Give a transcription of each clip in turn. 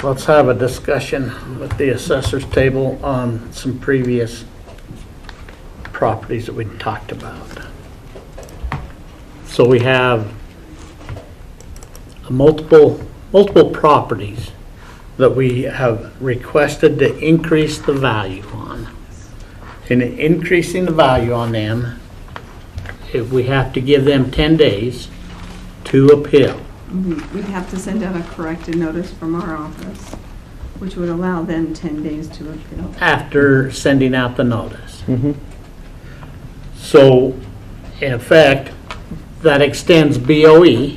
Let's have a discussion with the assessor's table on some previous properties that we talked about. So we have multiple properties that we have requested to increase the value on. In increasing the value on them, if we have to give them 10 days to appeal. We'd have to send out a corrected notice from our office, which would allow them 10 days to appeal. After sending out the notice. So, in effect, that extends BOE.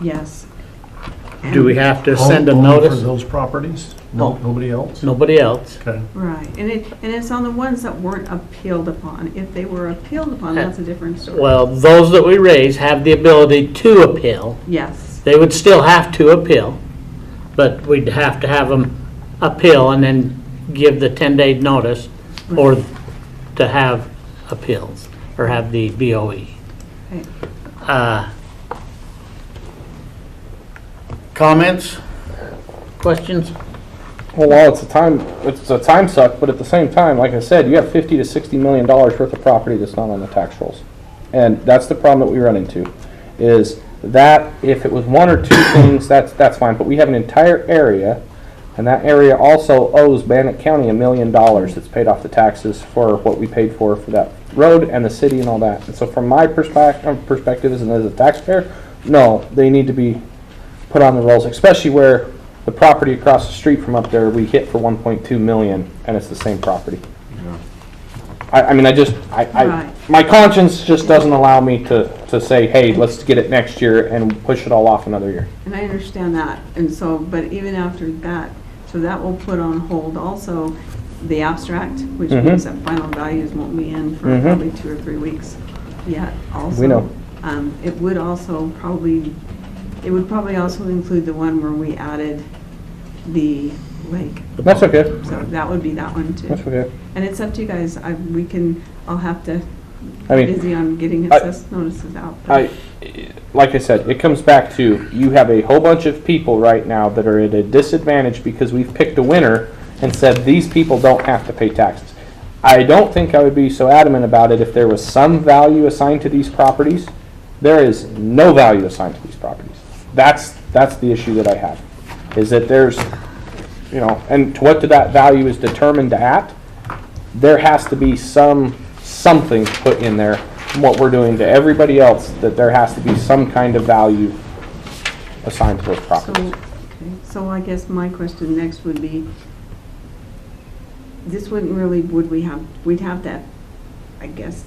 Yes. Do we have to send a Only notice? for those properties? No, nobody else? Nobody else. Okay. Right, and it's on the ones that weren't appealed upon. If they were appealed upon, that's a different story. Well, those that we raise have the ability to appeal. Yes, They would still have to appeal, but we'd have to have them appeal and then give the 10-day notice or to have appeals or have the BOE. okay. Comments? Questions? Well, it's a time suck, but at the same time, like I said, you have $50 to $60 million worth of property that's not on the tax rolls. And that's the problem that we run into, is that if it was one or two things, that's fine, but we have an entire area, and that area also owes Bannock County $1 million that's paid off the taxes for what we paid for that road and the city and all that. And so from my perspective as a taxpayer, no, they need to be put on the rolls, especially where the property across the street from up there we hit for 1.2 million, and it's the same property. I mean, Right. my conscience just doesn't allow me to say, hey, let's get it next year and push it all off another year. And I understand that, and so, but even after that, so that will put on hold also the abstract, which means that final values won't be in for probably 2 or 3 weeks yet also. We know. It would probably also include the one where we added the lake. That's okay. So that would be that one too. That's okay. And it's up to you guys. I'll have to I mean, be busy on getting assessed notices out. Like I said, it comes back to you have a whole bunch of people right now that are at a disadvantage because we've picked a winner and said these people don't have to pay taxes. I don't think I would be so adamant about it if there was some value assigned to these properties. There is no value assigned to these properties. That's the issue that I have, is that there's, and to what that value is determined at, there has to be something put in there from what we're doing to everybody else, that there has to be some kind of value assigned to those properties. So I guess my question next would be, this wouldn't really, we'd have to, I guess,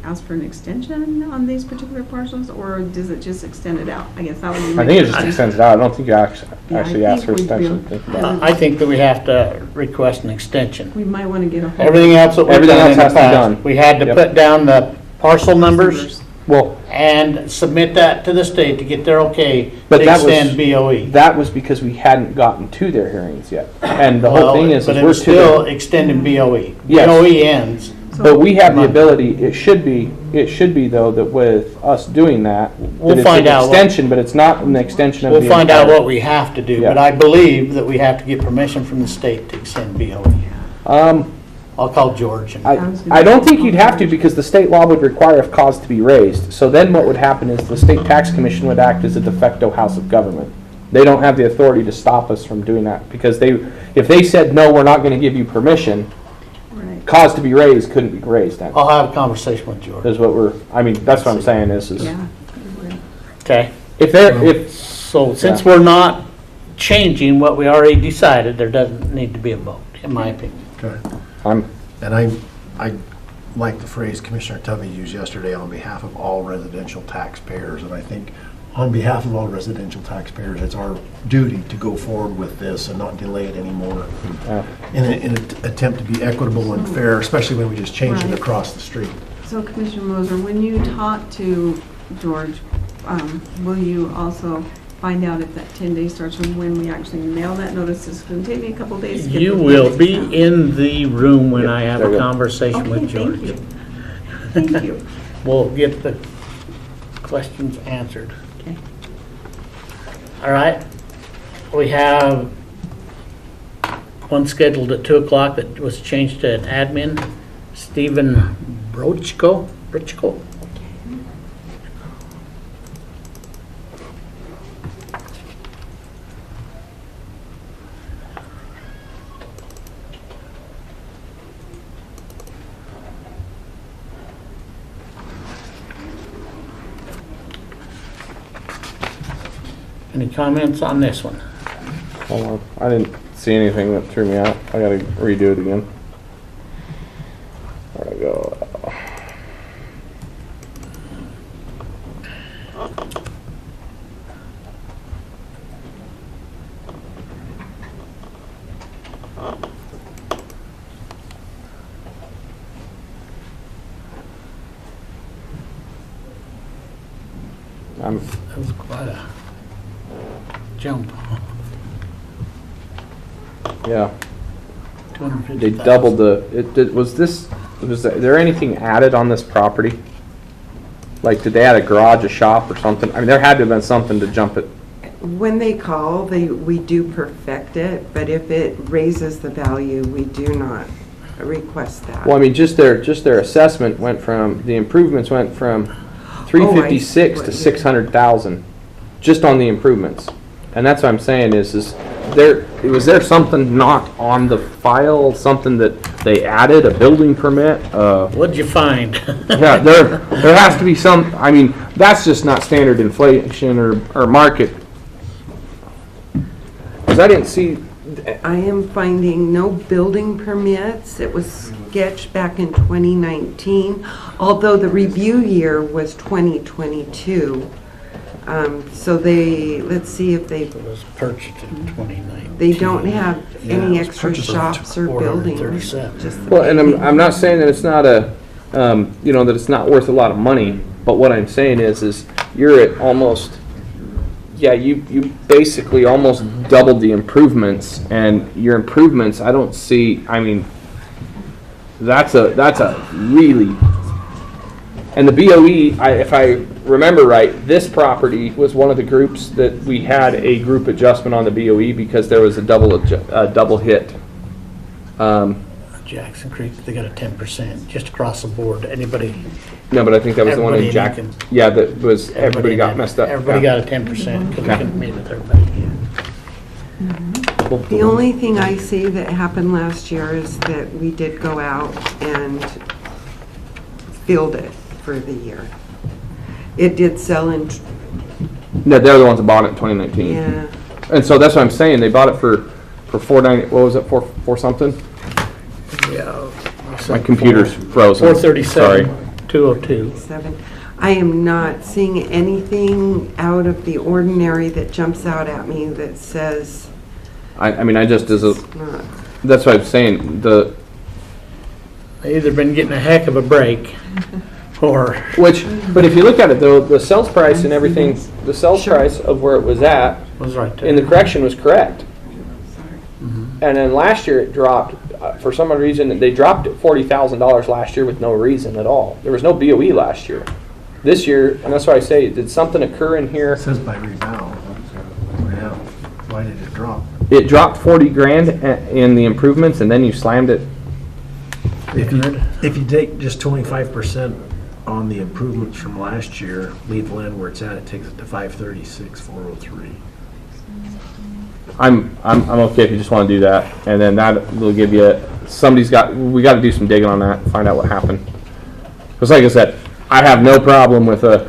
ask for an extension on these particular parcels, or does it just extend it out? I guess that would be my I think it just question. extends it out. I don't think you actually I ask for think we'd extension. be- Think about it. I think that we have to request an extension. We might want to get a hold. Everything else that we've Everything done else in the has to be past, done. we had to Yep. put down the parcel numbers Well, and submit that to the state to get their okay But to that was- extend BOE. that was because we hadn't gotten to their hearings yet. And the whole Well, thing is but it we're was to still the, extending BOE. Yes. BOE ends. but we have the ability, it should be though, that with us doing that, We'll that it's find an out what- extension, but it's not an extension of the We'll find out entire- what we have to do, Yeah. but I believe that we have to get permission from the state to extend BOE. I'll call George and I don't think you'd have to, because the state law would require a cause to be raised. So then what would happen is the state tax commission would act as a de facto house of government. They don't have the authority to stop us from doing that, because if they said, no, we're not going to give you permission, Right. cause to be raised couldn't be raised then. I'll have a conversation with George. Is what that's what I'm saying is Yeah. Okay? if So since we're not changing what we already decided, there doesn't need to be a vote, in my opinion. Okay. I'm, And I like the phrase Commissioner Tovey used yesterday, on behalf of all residential taxpayers. And I think on behalf of all residential taxpayers, it's our duty to go forward with this and not delay it anymore. In an attempt to be equitable and fair, especially when we just changed it Right. across the street. So Commissioner Moser, when you talk to George, will you also find out if that 10-day starts from when we actually mail that notice? It's going to take me a couple days to get You those will notices be out. in the room when I have there a we go. conversation Okay, with George. thank you. Thank you. We'll get the questions answered. Okay. All right. We have one scheduled at 2 o'clock that was changed to an admin, Stephen Brochko. Any comments on this one? Hold on. I didn't see anything that threw me out. I gotta redo it again. There we go. That was quite a jump. Yeah. They 250,000. doubled was there anything added on this property? Like, did they add a garage, a shop, or something? I mean, there had to have been something to jump it. When they call, we do perfect it, but if it raises the value, we do not request that. Well, I mean, just their assessment went from, the improvements went from 356 to 600,000, just on the improvements. And that's what I'm saying is was there something not on the file, something that they added, a building permit? What'd you find? Yeah, there has to be some, I mean, that's just not standard inflation or market. Because I didn't see, I am finding no building permits. It was sketched back in 2019, although the review year was 2022. So let's see if It was purchased in 2019. they don't have any it was extra purchased in shops or buildings. 437. Just the well, and I'm not saying that it's not that it's not worth a lot of money, but what I'm saying is you're at almost, yeah, you basically almost doubled the improvements, and your improvements, I don't see, I mean, that's a really, and the BOE, if I remember right, this property was one of the groups that we had a group adjustment on the BOE because there was a double hit. Jackson Creek, they got a 10%, just across the board. Anybody? No, but I think that was the one in Everybody Jack. in Yeah, that was, everybody got messed up. Everybody Yeah. got a 10%, because we Okay. couldn't meet with everybody. The only thing I see that happened last year is that we did go out and field it for the year. It did sell in, No, they're the ones that bought it in 2019. yeah, And so that's what I'm saying. They bought it for 490. What was it for something? Yeah. My computer's frozen. 437, Sorry. 202. 7. I am not seeing anything out of the ordinary that jumps out at me that says I mean, I just as a. it's not. That's what I'm saying. They either been getting a heck of a break, or But if you look at it though, the sales price and everything, the sales Sure. price of where it was at was right there. in the correction was correct. And then last year it dropped, for some reason, they dropped it $40,000 last year with no reason at all. There was no BOE last year. This year, and that's why I say, did something occur in here? It says by rebound. Yeah. Why did it drop? It dropped 40 grand in the improvements and then you slammed it. If you take just 25% on the improvements from last year, leave the land where it's at, it takes it to 536,403. I'm okay if you just want to do that, and then that will give you, we got to do some digging on that, find out what happened. Because like I said, I have no problem with a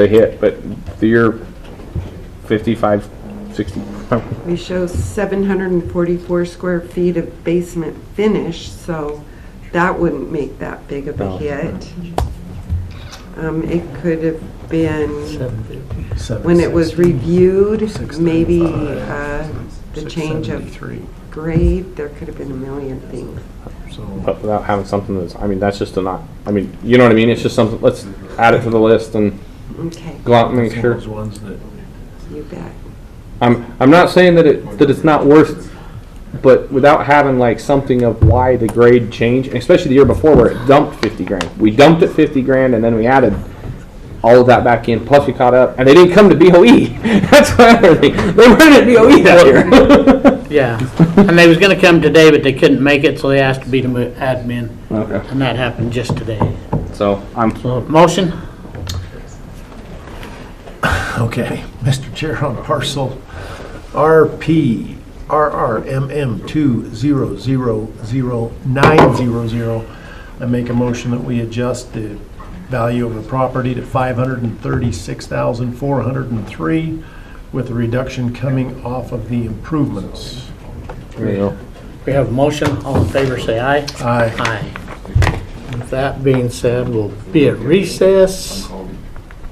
hit, but the year 55, 60. We show 744 square feet of basement finish, so that wouldn't make that big of a No. hit. It could have been, 750. when it was reviewed, maybe 695, the change of 673. grade, there could have been a million things. So But without having something that's, I mean, that's just you know what I mean? It's just something, let's add it to the list and Okay, go out and make it's one sure. of those ones that you bet. I'm not saying that it's not worth, but without having like something of why the grade changed, especially the year before where it dumped 50 grand. We dumped it 50 grand and then we added all of that back in, plus we caught up, and they didn't come to BOE. That's why everything, they weren't at BOE that year. Yeah, and they was gonna come today, but they couldn't make it, so they asked to be the admin, Okay, and that happened just today. so I'm, So, motion? Okay, Mr. Chair, on parcel RP, RRMM 2000900, I make a motion that we adjust the value of the property to $536,403, with a reduction coming off of the improvements. there you go. We have a motion, all in favor say aye. Aye. Aye. With that being said, we'll be at recess.